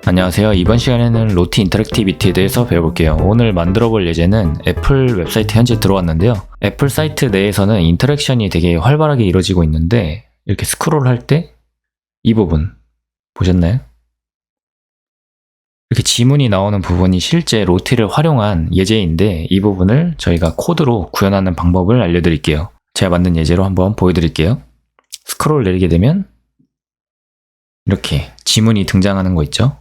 안녕하세요. 이번 시간에는 로티 인터랙티비티에 대해서 배워볼게요. 오늘 만들어 볼 예제는 애플 웹사이트 현재 들어왔는데요. 애플 사이트 내에서는 인터랙션이 되게 활발하게 이루어지고 있는데 이렇게 스크롤 할 때 이 부분 보셨나요? 이렇게 지문이 나오는 부분이 실제 로티를 활용한 예제인데 이 부분을 저희가 코드로 구현하는 방법을 알려드릴게요. 제가 만든 예제로 한번 보여드릴게요. 스크롤 내리게 되면 이렇게 지문이 등장하는 거 있죠?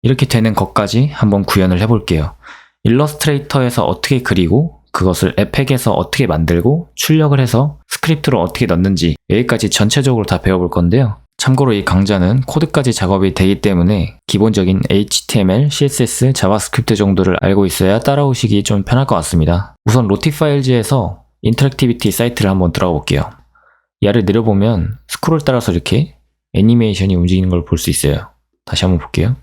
이렇게 되는 것까지 한번 구현을 해볼게요. 일러스트레이터에서 어떻게 그리고 그것을 에펙에서 어떻게 만들고 출력을 해서 스크립트로 어떻게 넣는지 여기까지 전체적으로 다 배워볼 건데요. 참고로 이 강좌는 코드까지 작업이 되기 때문에 기본적인 HTML, CSS, 자바스크립트 정도를 알고 있어야 따라오시기 좀 편할 것 같습니다. 우선 로티 파일즈에서 인터랙티비티 사이트를 한번 들어가 볼게요. 얘를 내려보면 스크롤 따라서 이렇게 애니메이션이 움직이는 걸 볼 수 있어요. 다시 한번 볼게요.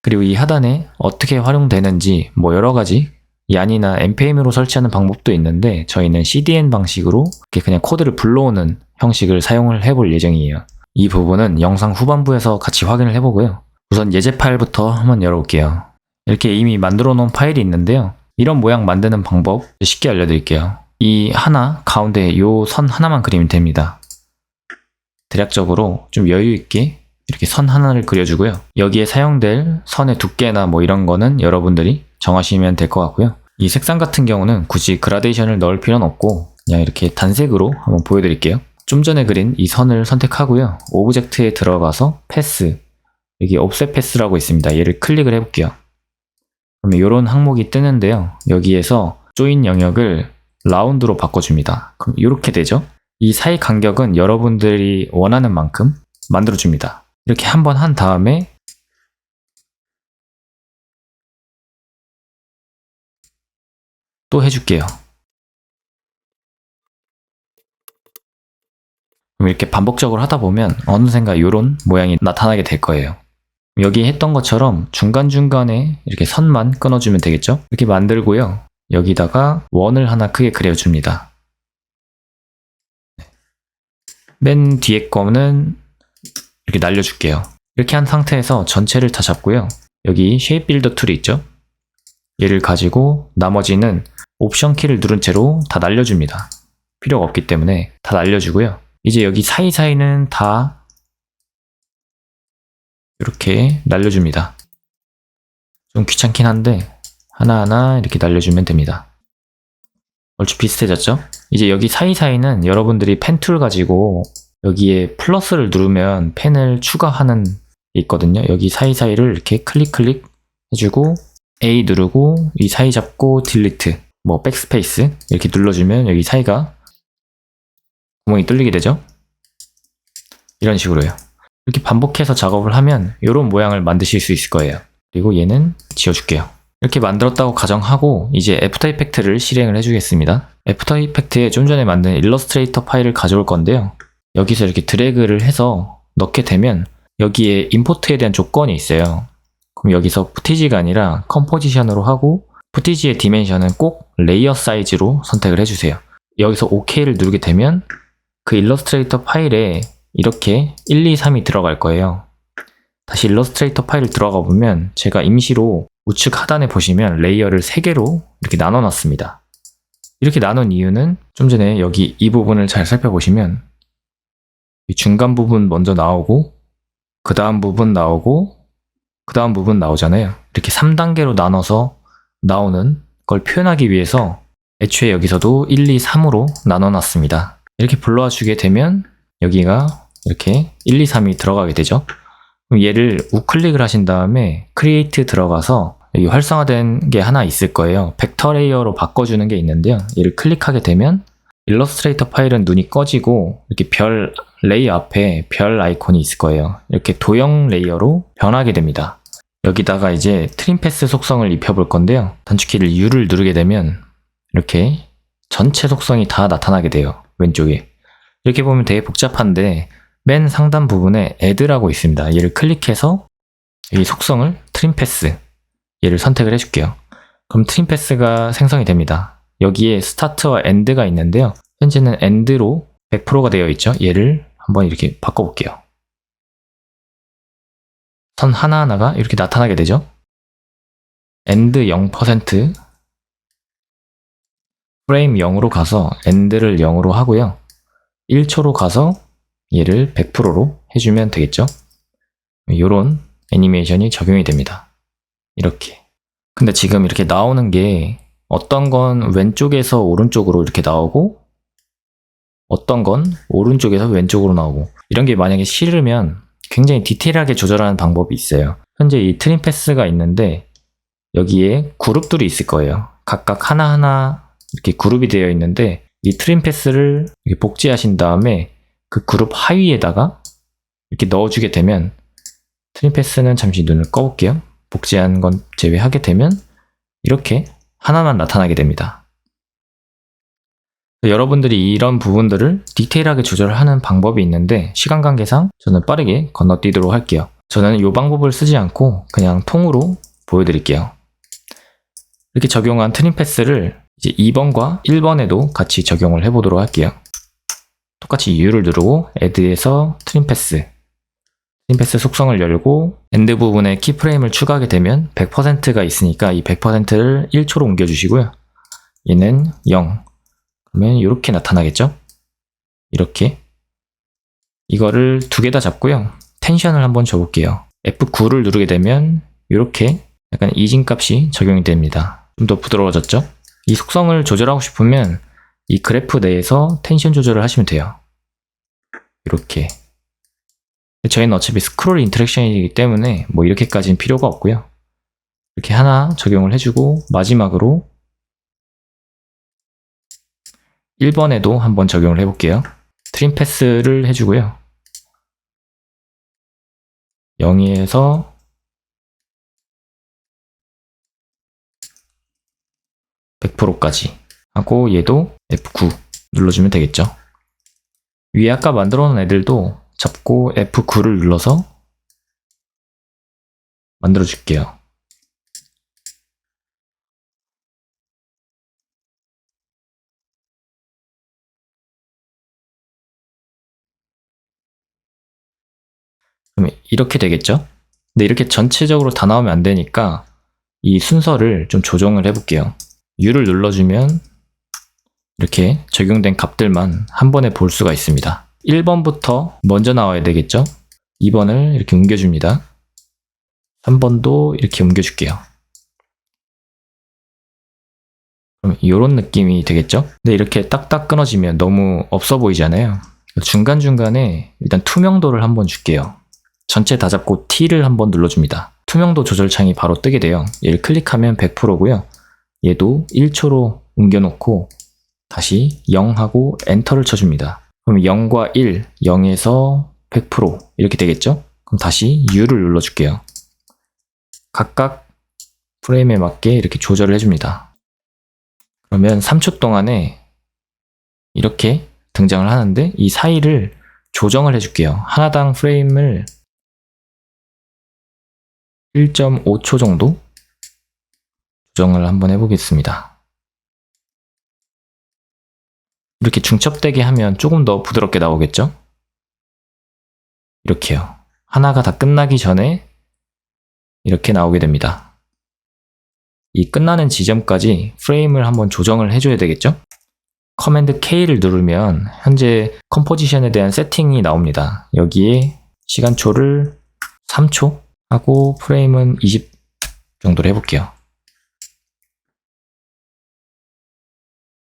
그리고 이 하단에 어떻게 활용되는지 여러가지 얀이나 npm으로 설치하는 방법도 있는데 저희는 cdn 방식으로 이렇게 그냥 코드를 불러오는 형식을 사용을 해볼 예정이에요. 이 부분은 영상 후반부에서 같이 확인을 해보고요. 우선 예제 파일부터 한번 열어볼게요. 이렇게 이미 만들어 놓은 파일이 있는데요. 이런 모양 만드는 방법 쉽게 알려드릴게요. 이 하나 가운데 요 선 하나만 그리면 됩니다. 대략적으로 좀 여유 있게 이렇게 선 하나를 그려주고요. 여기에 사용될 선의 두께나 이런 거는 여러분들이 정하시면 될 것 같고요. 이 색상 같은 경우는 굳이 그라데이션을 넣을 필요는 없고 그냥 이렇게 단색으로 한번 보여드릴게요. 좀 전에 그린 이 선을 선택하고요. 오브젝트에 들어가서 패스, 여기 옵셋 패스라고 있습니다. 얘를 클릭을 해볼게요. 그러면 이런 항목이 뜨는데요. 여기에서 조인 영역을 라운드로 바꿔줍니다. 그럼 이렇게 되죠. 이 사이 간격은 여러분들이 원하는 만큼 만들어줍니다. 이렇게 한번 한 다음에 또 해줄게요. 그럼 이렇게 반복적으로 하다 보면 어느샌가 이런 모양이 나타나게 될 거예요. 여기 했던 것처럼 중간중간에 이렇게 선만 끊어주면 되겠죠? 이렇게 만들고요. 여기다가 원을 하나 크게 그려줍니다. 맨 뒤에 거는 이렇게 날려줄게요. 이렇게 한 상태에서 전체를 다 잡고요. 여기 쉐입 빌더 툴이 있죠? 얘를 가지고 나머지는 옵션 키를 누른 채로 다 날려줍니다. 필요가 없기 때문에 다 날려주고요. 이제 여기 사이사이는 다 이렇게 날려줍니다. 좀 귀찮긴 한데 하나하나 이렇게 날려주면 됩니다. 얼추 비슷해졌죠? 이제 여기 사이사이는 여러분들이 펜 툴 가지고 여기에 플러스를 누르면 펜을 추가하는 게 있거든요. 여기 사이사이를 이렇게 클릭 해주고 A 누르고 이 사이 잡고 딜리트 백스페이스 이렇게 눌러주면 여기 사이가 구멍이 뚫리게 되죠. 이런 식으로요. 이렇게 반복해서 작업을 하면 이런 모양을 만드실 수 있을 거예요. 그리고 얘는 지워줄게요. 이렇게 만들었다고 가정하고 이제 애프터 이펙트를 실행을 해주겠습니다. 애프터 이펙트에 좀 전에 만든 일러스트레이터 파일을 가져올 건데요. 여기서 이렇게 드래그를 해서 넣게 되면 여기에 임포트에 대한 조건이 있어요. 그럼 여기서 푸티지가 아니라 컴포지션으로 하고 푸티지의 디멘션은 꼭 레이어 사이즈로 선택을 해주세요. 여기서 OK를 누르게 되면 그 일러스트레이터 파일에 이렇게 1, 2, 3이 들어갈 거예요. 다시 일러스트레이터 파일을 들어가 보면 제가 임시로 우측 하단에 보시면 레이어를 3개로 이렇게 나눠 놨습니다. 이렇게 나눈 이유는 좀 전에 여기 이 부분을 잘 살펴보시면 이 중간 부분 먼저 나오고 그 다음 부분 나오고 그 다음 부분 나오잖아요. 이렇게 3단계로 나눠서 나오는 걸 표현하기 위해서 애초에 여기서도 1, 2, 3으로 나눠놨습니다. 이렇게 불러와 주게 되면 여기가 이렇게 1, 2, 3이 들어가게 되죠. 그럼 얘를 우클릭을 하신 다음에 크리에이트 들어가서 여기 활성화된 게 하나 있을 거예요. 벡터 레이어로 바꿔주는 게 있는데요. 얘를 클릭하게 되면 일러스트레이터 파일은 눈이 꺼지고 이렇게 별 레이어 앞에 별 아이콘이 있을 거예요. 이렇게 도형 레이어로 변하게 됩니다. 여기다가 이제 트림 패스 속성을 입혀볼 건데요. 단축키를 U를 누르게 되면 이렇게 전체 속성이 다 나타나게 돼요. 왼쪽에. 이렇게 보면 되게 복잡한데 맨 상단 부분에 add라고 있습니다. 얘를 클릭해서 이 속성을 트림 패스 얘를 선택을 해줄게요. 그럼 트림 패스가 생성이 됩니다. 여기에 스타트와 엔드가 있는데요. 현재는 엔드로 100%가 되어 있죠. 얘를 한번 이렇게 바꿔볼게요. 선 하나하나가 이렇게 나타나게 되죠. end 0%, 프레임 0으로 가서 end를 0으로 하고요. 1초로 가서 얘를 100%로 해주면 되겠죠. 이런 애니메이션이 적용이 됩니다. 이렇게. 근데 지금 이렇게 나오는 게 어떤 건 왼쪽에서 오른쪽으로 이렇게 나오고 어떤 건 오른쪽에서 왼쪽으로 나오고 이런 게 만약에 싫으면 굉장히 디테일하게 조절하는 방법이 있어요. 현재 이 트림 패스가 있는데 여기에 그룹들이 있을 거예요. 각각 하나하나 이렇게 그룹이 되어 있는데 이 트림 패스를 이렇게 복제하신 다음에 그 그룹 하위에다가 이렇게 넣어주게 되면 트림 패스는 잠시 눈을 꺼볼게요. 복제한 건 제외하게 되면 이렇게 하나만 나타나게 됩니다. 여러분들이 이런 부분들을 디테일하게 조절하는 방법이 있는데 시간 관계상 저는 빠르게 건너뛰도록 할게요. 저는 이 방법을 쓰지 않고 그냥 통으로 보여드릴게요. 이렇게 적용한 트림 패스를 이제 2번과 1번에도 같이 적용을 해보도록 할게요. 똑같이 U를 누르고 add에서 트림 패스 속성을 열고 end 부분에 키프레임을 추가하게 되면 100%가 있으니까 이 100%를 1초로 옮겨주시고요. 얘는 0. 그러면 이렇게 나타나겠죠? 이렇게. 이거를 두 개 다 잡고요. 텐션을 한번 줘볼게요. F9를 누르게 되면 이렇게 약간 이진 값이 적용이 됩니다. 좀 더 부드러워졌죠? 이 속성을 조절하고 싶으면 이 그래프 내에서 텐션 조절을 하시면 돼요. 이렇게. 저희는 어차피 스크롤 인터랙션이기 때문에 뭐 이렇게까지는 필요가 없고요. 이렇게 하나 적용을 해주고 마지막으로 1번에도 한번 적용을 해볼게요. 트림 패스를 해주고요. 0에서 100%까지 하고 얘도 F9 눌러주면 되겠죠. 위에 아까 만들어 놓은 애들도 잡고 F9를 눌러서 만들어 줄게요. 그러면 이렇게 되겠죠? 근데 이렇게 전체적으로 다 나오면 안 되니까 이 순서를 좀 조정을 해볼게요. U를 눌러주면 이렇게 적용된 값들만 한 번에 볼 수가 있습니다. 1번부터 먼저 나와야 되겠죠? 2번을 이렇게 옮겨줍니다. 3번도 이렇게 옮겨줄게요. 그럼 이런 느낌이 되겠죠? 근데 이렇게 딱딱 끊어지면 너무 없어 보이잖아요. 중간중간에 일단 투명도를 한번 줄게요. 전체 다 잡고 T를 한번 눌러줍니다. 투명도 조절 창이 바로 뜨게 돼요. 얘를 클릭하면 100%고요. 얘도 1초로 옮겨놓고 다시 0하고 엔터를 쳐줍니다. 그럼 0과 1, 0에서 100% 이렇게 되겠죠? 그럼 다시 U를 눌러줄게요. 각각 프레임에 맞게 이렇게 조절을 해줍니다. 그러면 3초 동안에 이렇게 등장을 하는데 이 사이를 조정을 해줄게요. 하나당 프레임을 1.5초 정도 조정을 한번 해보겠습니다. 이렇게 중첩되게 하면 조금 더 부드럽게 나오겠죠? 이렇게요. 하나가 다 끝나기 전에 이렇게 나오게 됩니다. 이 끝나는 지점까지 프레임을 한번 조정을 해줘야 되겠죠? 커맨드 K를 누르면 현재 컴포지션에 대한 세팅이 나옵니다. 여기에 시간초를 3초 하고 프레임은 20 정도로 해볼게요.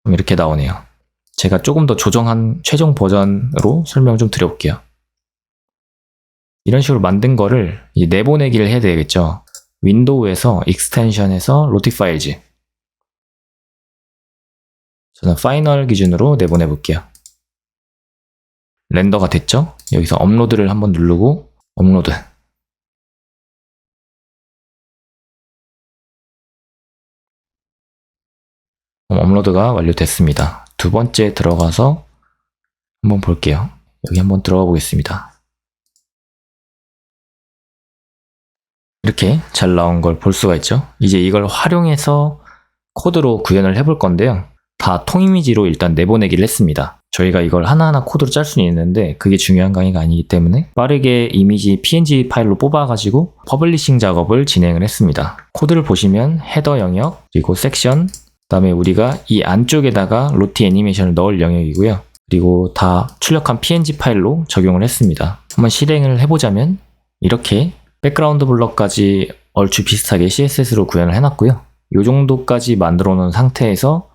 그럼 이렇게 나오네요. 제가 조금 더 조정한 최종 버전으로 설명을 좀 드려볼게요. 이런 식으로 만든 거를 이제 내보내기를 해야 되겠죠. 윈도우에서 익스텐션에서 로티 파일즈. 저는 파이널 기준으로 내보내 볼게요. 렌더가 됐죠? 여기서 업로드를 한번 누르고 업로드. 업로드가 완료됐습니다. 두 번째 들어가서 한번 볼게요. 여기 한번 들어가 보겠습니다. 이렇게 잘 나온 걸 볼 수가 있죠. 이제 이걸 활용해서 코드로 구현을 해볼 건데요. 다 통이미지로 일단 내보내기를 했습니다. 저희가 이걸 하나하나 코드로 짤 수는 있는데 그게 중요한 강의가 아니기 때문에 빠르게 이미지 PNG 파일로 뽑아가지고 퍼블리싱 작업을 진행을 했습니다. 코드를 보시면 헤더 영역, 그리고 섹션, 그다음에 우리가 이 안쪽에다가 로티 애니메이션을 넣을 영역이고요. 그리고 다 출력한 PNG 파일로 적용을 했습니다. 한번 실행을 해보자면 이렇게 백그라운드 블럭까지 얼추 비슷하게 CSS로 구현을 해놨고요. 이 정도까지 만들어 놓은 상태에서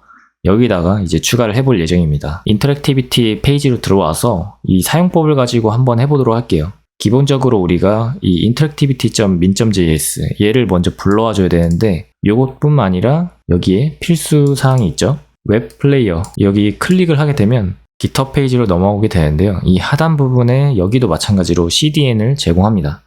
여기다가 이제 추가를 해볼 예정입니다. 인터랙티비티 페이지로 들어와서 이 사용법을 가지고 한번 해보도록 할게요. 기본적으로 우리가 이 interactivity.min.js 얘를 먼저 불러와 줘야 되는데 이것뿐만 아니라 여기에 필수 사항이 있죠. 웹 플레이어 여기 클릭을 하게 되면 GitHub 페이지로 넘어오게 되는데요. 이 하단 부분에 여기도 마찬가지로 CDN을 제공합니다.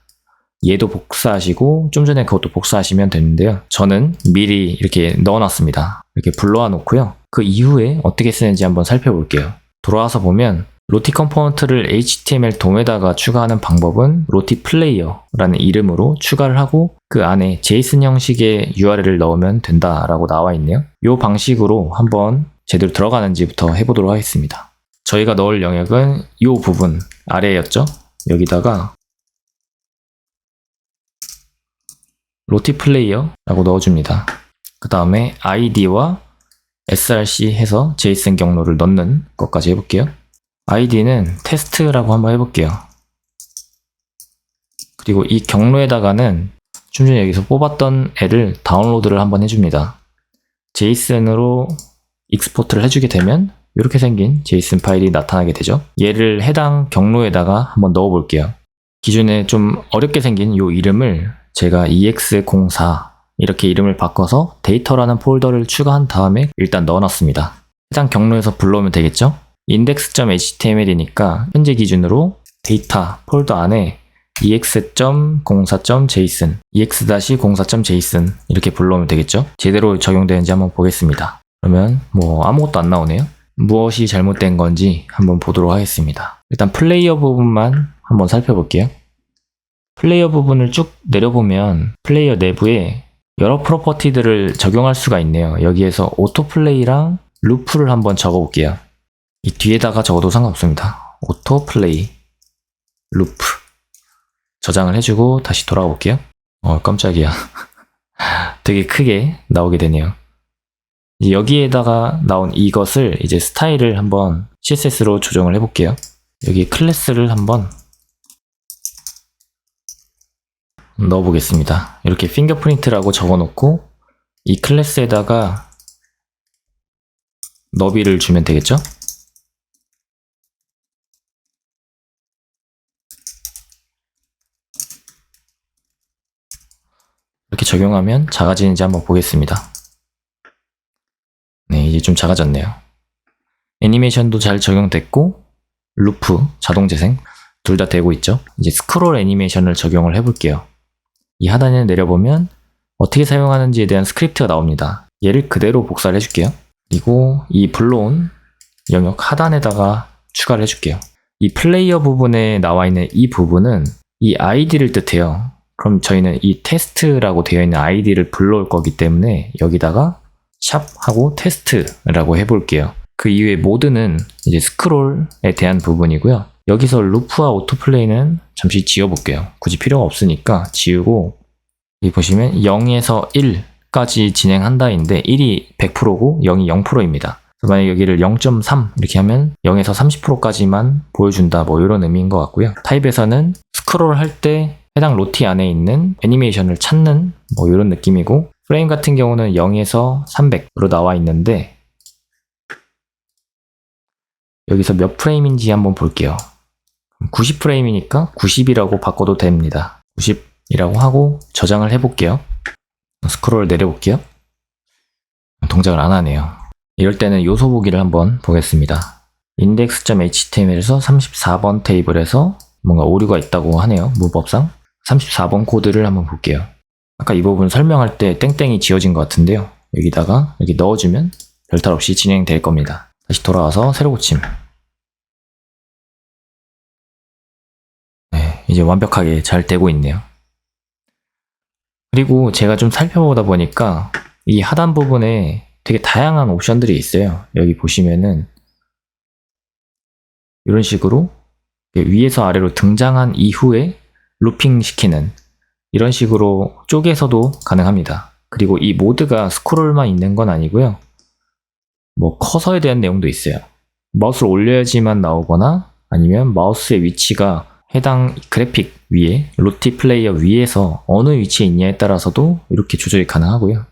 얘도 복사하시고 좀 전에 그것도 복사하시면 되는데요. 저는 미리 이렇게 넣어놨습니다. 이렇게 불러와 놓고요. 그 이후에 어떻게 쓰는지 한번 살펴볼게요. 돌아와서 보면 로티 컴포넌트를 HTML 돔에다가 추가하는 방법은 로티 플레이어라는 이름으로 추가를 하고 그 안에 JSON 형식의 URL을 넣으면 된다라고 나와 있네요. 이 방식으로 한번 제대로 들어가는지부터 해보도록 하겠습니다. 저희가 넣을 영역은 이 부분 아래였죠. 여기다가 로티 플레이어라고 넣어줍니다. 그 다음에 id와 src 해서 JSON 경로를 넣는 것까지 해볼게요. id는 테스트라고 한번 해볼게요. 그리고 이 경로에다가는 좀 전에 여기서 뽑았던 애를 다운로드를 한번 해줍니다. JSON으로 익스포트를 해주게 되면 이렇게 생긴 JSON 파일이 나타나게 되죠. 얘를 해당 경로에다가 한번 넣어볼게요. 기존에 좀 어렵게 생긴 이 이름을 제가 ex04 이렇게 이름을 바꿔서 데이터라는 폴더를 추가한 다음에 일단 넣어놨습니다. 해당 경로에서 불러오면 되겠죠? index.html이니까 현재 기준으로 데이터 폴더 안에 ex.04.json, ex-04.json 이렇게 불러오면 되겠죠? 제대로 적용되는지 한번 보겠습니다. 그러면 뭐 아무것도 안 나오네요. 무엇이 잘못된 건지 한번 보도록 하겠습니다. 일단 플레이어 부분만 한번 살펴볼게요. 플레이어 부분을 쭉 내려보면 플레이어 내부에 여러 프로퍼티들을 적용할 수가 있네요. 여기에서 오토플레이랑 루프를 한번 적어볼게요. 이 뒤에다가 적어도 상관없습니다. 오토플레이, 루프 저장을 해주고 다시 돌아가 볼게요. 깜짝이야. 되게 크게 나오게 되네요. 여기에다가 나온 이것을 이제 스타일을 한번 CSS로 조정을 해볼게요. 여기 클래스를 한번 넣어보겠습니다. 이렇게 핑거프린트라고 적어놓고 이 클래스에다가 너비를 주면 되겠죠? 이렇게 적용하면 작아지는지 한번 보겠습니다. 네, 이제 좀 작아졌네요. 애니메이션도 잘 적용됐고 루프, 자동 재생 둘 다 되고 있죠. 이제 스크롤 애니메이션을 적용을 해볼게요. 이 하단에 내려보면 어떻게 사용하는지에 대한 스크립트가 나옵니다. 얘를 그대로 복사를 해줄게요. 그리고 이 불러온 영역 하단에다가 추가를 해줄게요. 이 플레이어 부분에 나와 있는 이 부분은 이 id를 뜻해요. 그럼 저희는 이 테스트라고 되어 있는 id를 불러올 거기 때문에 여기다가 샵 하고 테스트라고 해볼게요. 그 이외의 모드는 이제 스크롤에 대한 부분이고요. 여기서 루프와 오토플레이는 잠시 지워볼게요. 굳이 필요가 없으니까 지우고 여기 보시면 0에서 1까지 진행한다인데 1이 100%고 0이 0%입니다. 만약에 여기를 0.3 이렇게 하면 0에서 30%까지만 보여준다 뭐 이런 의미인 것 같고요. 타입에서는 스크롤 할 때 해당 로티 안에 있는 애니메이션을 찾는 뭐 이런 느낌이고 프레임 같은 경우는 0에서 300으로 나와 있는데 여기서 몇 프레임인지 한번 볼게요. 90프레임이니까 90이라고 바꿔도 됩니다. 90이라고 하고 저장을 해볼게요. 스크롤 내려볼게요. 동작을 안 하네요. 이럴 때는 요소 보기를 한번 보겠습니다. index.html에서 34번 테이블에서 뭔가 오류가 있다고 하네요. 문법상. 34번 코드를 한번 볼게요. 아까 이 부분 설명할 때 땡땡이 지워진 것 같은데요. 여기다가 여기 넣어주면 별탈 없이 진행될 겁니다. 다시 돌아와서 새로 고침. 네, 이제 완벽하게 잘 되고 있네요. 그리고 제가 좀 살펴보다 보니까 이 하단 부분에 되게 다양한 옵션들이 있어요. 여기 보시면은 이런 식으로 위에서 아래로 등장한 이후에 루핑 시키는 이런 식으로 쪼개서도 가능합니다. 그리고 이 모드가 스크롤만 있는 건 아니고요. 뭐 커서에 대한 내용도 있어요. 마우스를 올려야지만 나오거나 아니면 마우스의 위치가 해당 그래픽 위에 로티 플레이어 위에서 어느 위치에 있냐에 따라서도 이렇게 조절이 가능하고요.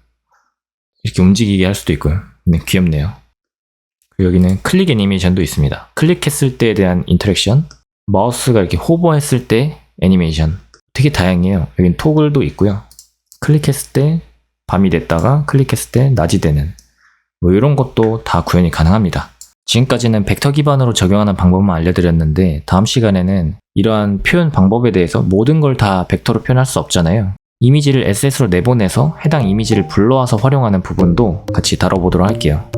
이렇게 움직이게 할 수도 있고요. 네, 귀엽네요. 그리고 여기는 클릭 애니메이션도 있습니다. 클릭했을 때에 대한 인터랙션, 마우스가 이렇게 호버했을 때 애니메이션, 되게 다양해요. 여긴 토글도 있고요. 클릭했을 때 밤이 됐다가 클릭했을 때 낮이 되는 뭐 이런 것도 다 구현이 가능합니다. 지금까지는 벡터 기반으로 적용하는 방법만 알려드렸는데 다음 시간에는 이러한 표현 방법에 대해서 모든 걸 다 벡터로 표현할 수 없잖아요. 이미지를 SS로 내보내서 해당 이미지를 불러와서 활용하는 부분도 같이 다뤄보도록 할게요.